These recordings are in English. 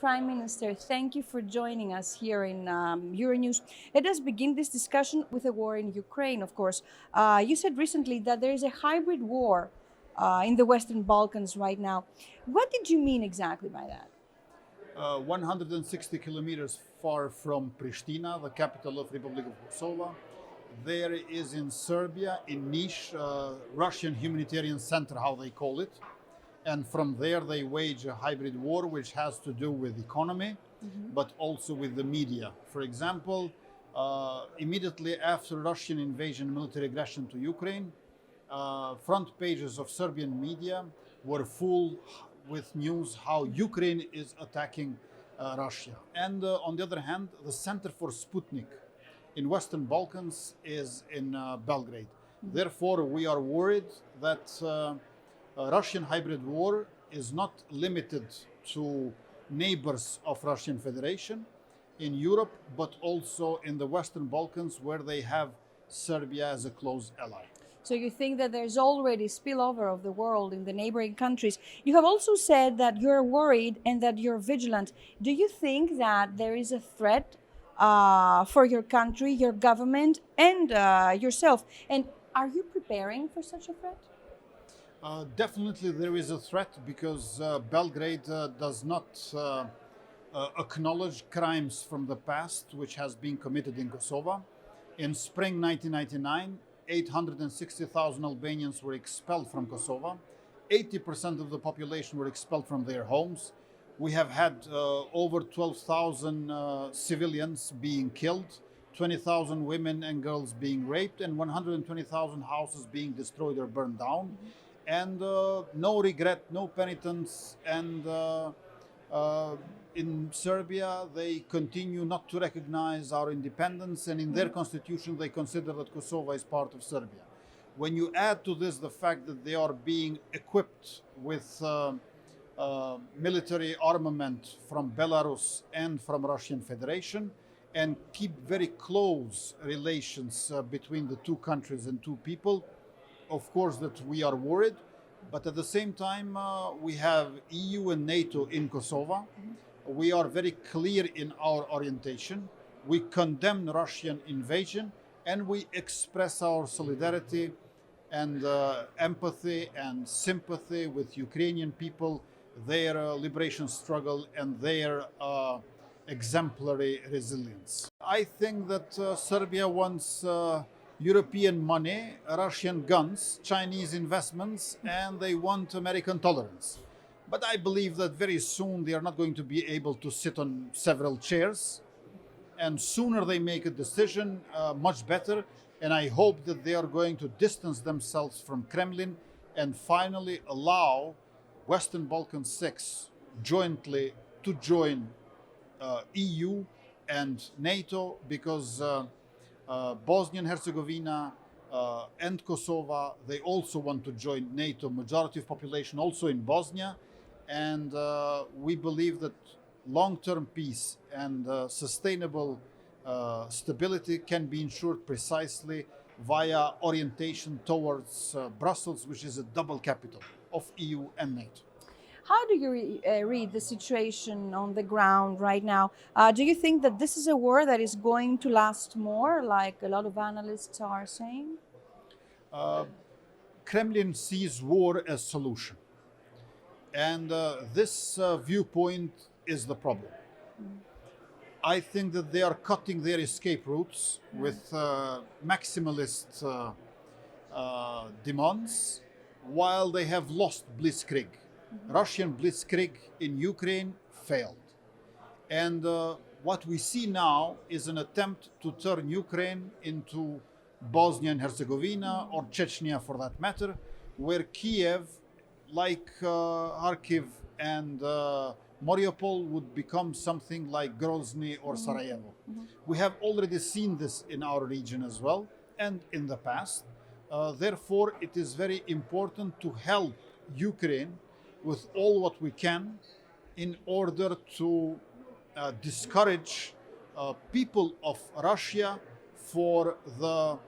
Prime Minister, thank you for joining us here in Euronews. Let us begin this discussion with the war in Ukraine, of course. You said recently that there is a hybrid war in the Western Balkans right now. What did you mean exactly by that? 160 kilometers far from Pristina, the capital of Republic of Kosovo. There is in Serbia, in Niš, Russian humanitarian center, how they call it. And from there they wage a hybrid war which has to do with economy, but also with the media. For example, immediately after Russian invasion, military aggression to Ukraine, front pages of Serbian media were full with news how Ukraine is attacking Russia. And on the other hand, the center for Sputnik in Western Balkans is in Belgrade. Therefore, we are worried that Russian hybrid war is not limited to neighbors of Russian Federation in Europe, but also in the Western Balkans where they have Serbia as a close ally. So you think that there's already spillover of the world in the neighboring countries. You have also said that you're worried and that you're vigilant. Do you think that there is a threat for your country, your government, and yourself? And are you preparing for such a threat? Definitely there is a threat because Belgrade does not acknowledge crimes from the past which has been committed in Kosovo. In spring 1999, 860,000 Albanians were expelled from Kosovo. 80% of the population were expelled from their homes. We have had over 12,000 civilians being killed, 20,000 women and girls being raped, and 120,000 houses being destroyed or burned down. And no regret, no penitence, and in Serbia they continue not to recognize our independence, and in their constitution they consider that Kosovo is part of Serbia. When you add to this the fact that they are being equipped with military armament from Belarus and from Russian Federation, and keep very close relations between the two countries and two people, of course that we are worried, but at the same time we have EU and NATO in Kosovo. We are very clear in our orientation. We condemn Russian invasion and we express our solidarity and empathy and sympathy with Ukrainian people, their liberation struggle and their exemplary resilience. I think that Serbia wants European money, Russian guns, Chinese investments, and they want American tolerance. But I believe that very soon they are not going to be able to sit on several chairs. And sooner they make a decision, much better. And I hope that they are going to distance themselves from Kremlin and finally allow Western Balkan 6 jointly to join EU and NATO, because Bosnia and Herzegovina and Kosovo, they also want to join NATO, majority of population also in Bosnia. And we believe that long-term peace and sustainable stability can be ensured precisely via orientation towards Brussels, which is a double capital of EU and NATO. How do you read the situation on the ground right now? Do you think that this is a war that is going to last more, like a lot of analysts are saying? Kremlin sees war as solution. And this viewpoint is the problem. I think that they are cutting their escape routes with maximalist demands, while they have lost blitzkrieg. Russian blitzkrieg in Ukraine failed. And what we see now is an attempt to turn Ukraine into Bosnia and Herzegovina, or Chechnya for that matter, where Kiev, like Kharkiv and Mariupol, would become something like Grozny or Sarajevo. We have already seen this in our region as well, and in the past. Therefore, it is very important to help Ukraine with all what we can in order to discourage people of Russia for the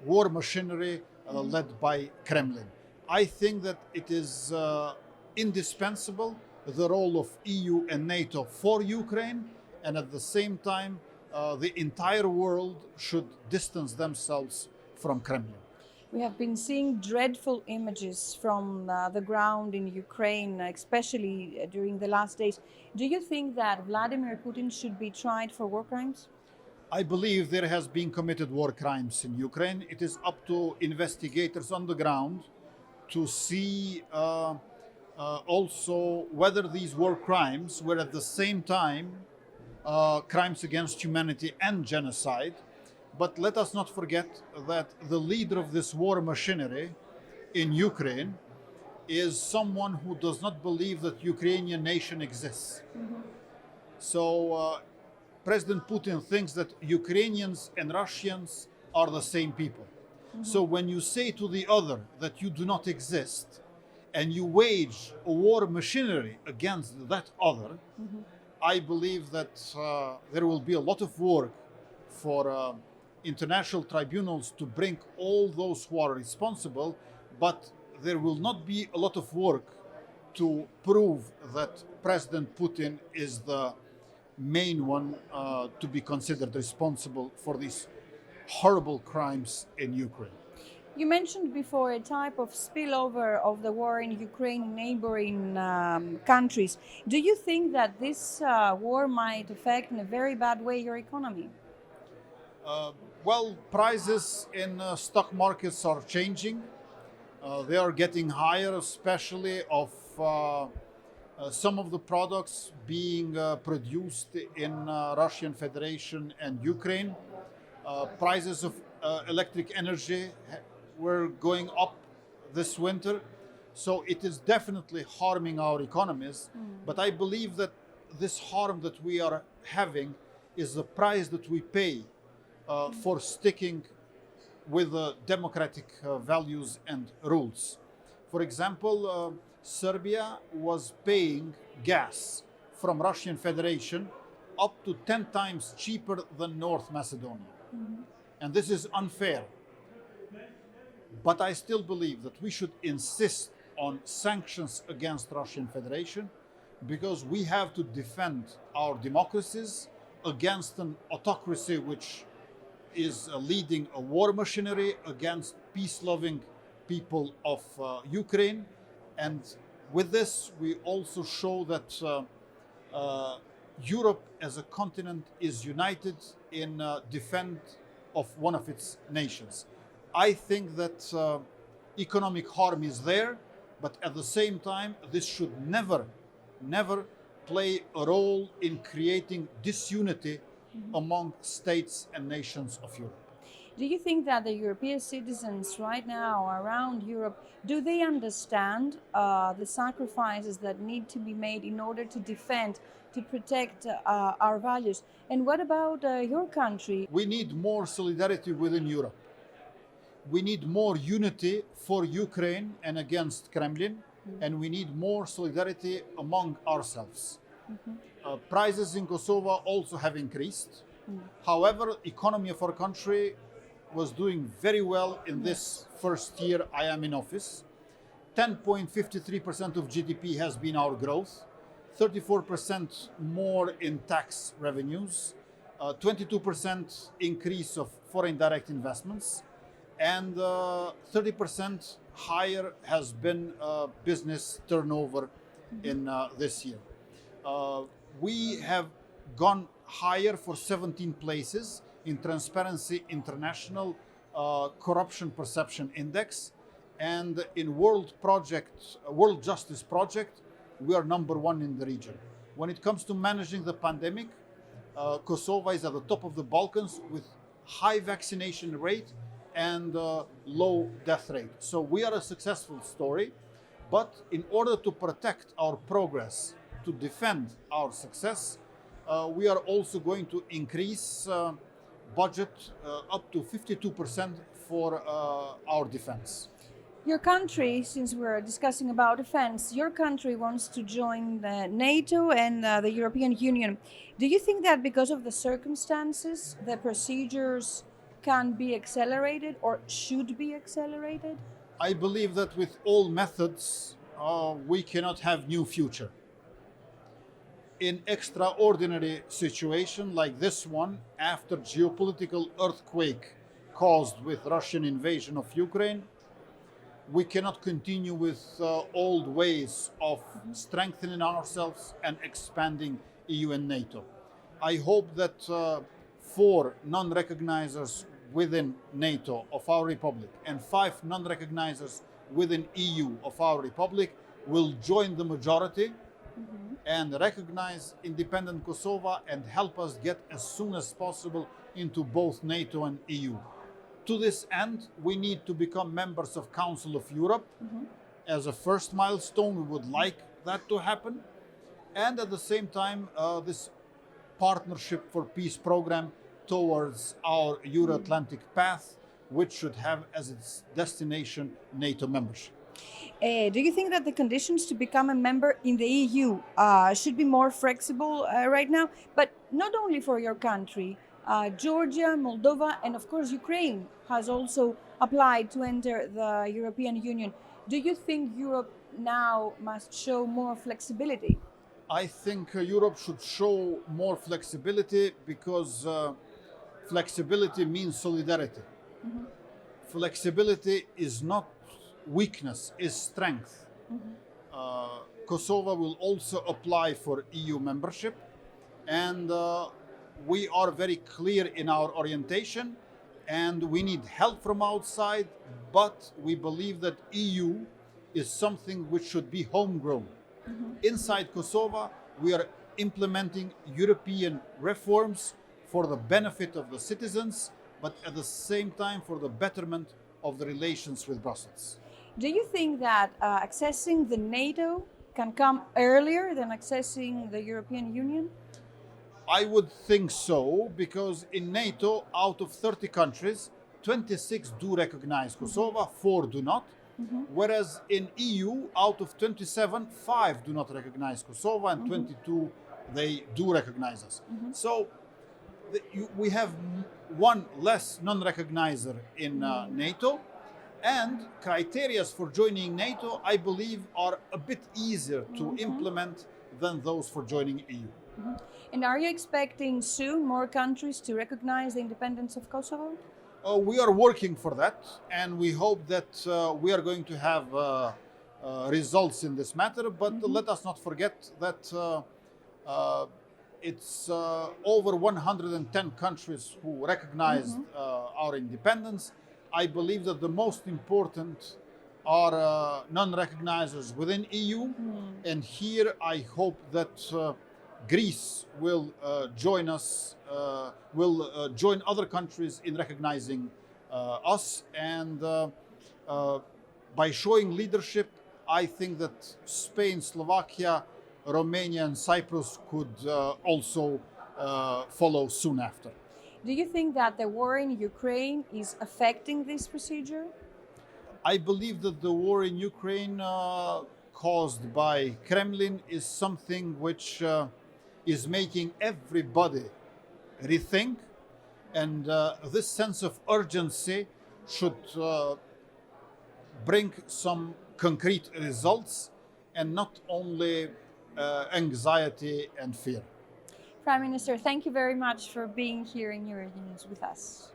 war machinery led by Kremlin. I think that it is indispensable the role of EU and NATO for Ukraine, and at the same time, the entire world should distance themselves from Kremlin. We have been seeing dreadful images from the ground in Ukraine, especially during the last days. Do you think that Vladimir Putin should be tried for war crimes? I believe there has been committed war crimes in Ukraine. It is up to investigators on the ground to see also whether these war crimes were at the same time crimes against humanity and genocide. But let us not forget that the leader of this war machinery in Ukraine is someone who does not believe that Ukrainian nation exists. So President Putin thinks that Ukrainians and Russians are the same people. So when you say to the other that you do not exist and you wage a war machinery against that other, I believe that there will be a lot of work for international tribunals to bring all those who are responsible, but there will not be a lot of work to prove that President Putin is the main one to be considered responsible for these horrible crimes in Ukraine. You mentioned before a type of spillover of the war in Ukraine in neighboring countries. Do you think that this war might affect in a very bad way your economy? Well, prices in stock markets are changing. They are getting higher, especially of some of the products being produced in Russian Federation and Ukraine. Prices of electric energy were going up this winter. So it is definitely harming our economies. But I believe that this harm that we are having is the price that we pay for sticking with democratic values and rules. For example, Serbia was paying gas from Russian Federation up to 10 times cheaper than North Macedonia. And this is unfair. But I still believe that we should insist on sanctions against Russian Federation because we have to defend our democracies against an autocracy which is leading a war machinery against peace-loving people of Ukraine. And with this, we also show that Europe as a continent is united in defense of one of its nations. I think that economic harm is there, but at the same time, this should never play a role in creating disunity among states and nations of Europe. Do you think that the European citizens right now around Europe, do they understand the sacrifices that need to be made in order to defend, to protect our values? And what about your country? We need more solidarity within Europe. We need more unity for Ukraine and against Kremlin, and we need more solidarity among ourselves. Prices in Kosovo also have increased. However, economy of our country was doing very well in this first year I am in office. 10.53% of GDP has been our growth, 34% more in tax revenues, 22% increase of foreign direct investments, and 30% higher has been business turnover in this year. We have gone higher for 17 places in Transparency International Corruption Perception Index, and in World Justice Project, we are number one in the region. When it comes to managing the pandemic, Kosovo is at the top of the Balkans with high vaccination rate and low death rate. So we are a successful story, but in order to protect our progress, to defend our success, we are also going to increase budget up to 52% for our defense. Your country, since we're discussing about defense, your country wants to join the NATO and the European Union. Do you think that because of the circumstances, the procedures can be accelerated or should be accelerated? I believe that with all methods, we cannot have new future. in extraordinary situation like this one, after geopolitical earthquake caused with Russian invasion of Ukraine, we cannot continue with old ways of strengthening ourselves and expanding EU and NATO. I hope that 4 non-recognizers within NATO of our republic and 5 non-recognizers within EU of our republic will join the majority and recognize independent Kosovo and help us get as soon as possible into both NATO and EU. To this end, we need to become members of Council of Europe. As a first milestone, we would like that to happen. And at the same time, this Partnership for Peace program towards our Euro-Atlantic path, which should have as its destination NATO membership. Do you think that the conditions to become a member in the EU should be more flexible right now? But not only for your country, Georgia, Moldova, and of course Ukraine has also applied to enter the European Union. Do you think Europe now must show more flexibility? I think Europe should show more flexibility because flexibility means solidarity. Flexibility is not weakness, is strength. Kosovo will also apply for EU membership, and we are very clear in our orientation, and we need help from outside, but we believe that EU is something which should be homegrown. Inside Kosovo, we are implementing European reforms for the benefit of the citizens, but at the same time for the betterment of the relations with Brussels. Do you think that accessing the NATO can come earlier than accessing the European Union? I would think so, because in NATO, out of 30 countries, 26 do recognize Kosovo, 4 do not. Whereas in EU, out of 27, 5 do not recognize Kosovo, and 22 they do recognize us. So we have one less non-recognizer in NATO, and criteria for joining NATO, I believe, are a bit easier to implement than those for joining EU. And are you expecting soon more countries to recognize the independence of Kosovo? We are working for that, and we hope that we are going to have results in this matter. But let us not forget that it's over 110 countries who recognized our independence. I believe that the most important are non-recognizers within EU, and here I hope that Greece will join us, will join other countries in recognizing us, and by showing leadership, I think that Spain, Slovakia, Romania, and Cyprus could also follow soon after. Do you think that the war in Ukraine is affecting this procedure? I believe that the war in Ukraine caused by Kremlin is something which is making everybody rethink, and this sense of urgency should bring some concrete results and not only anxiety and fear. Prime Minister, thank you very much for being here in Euronews with us.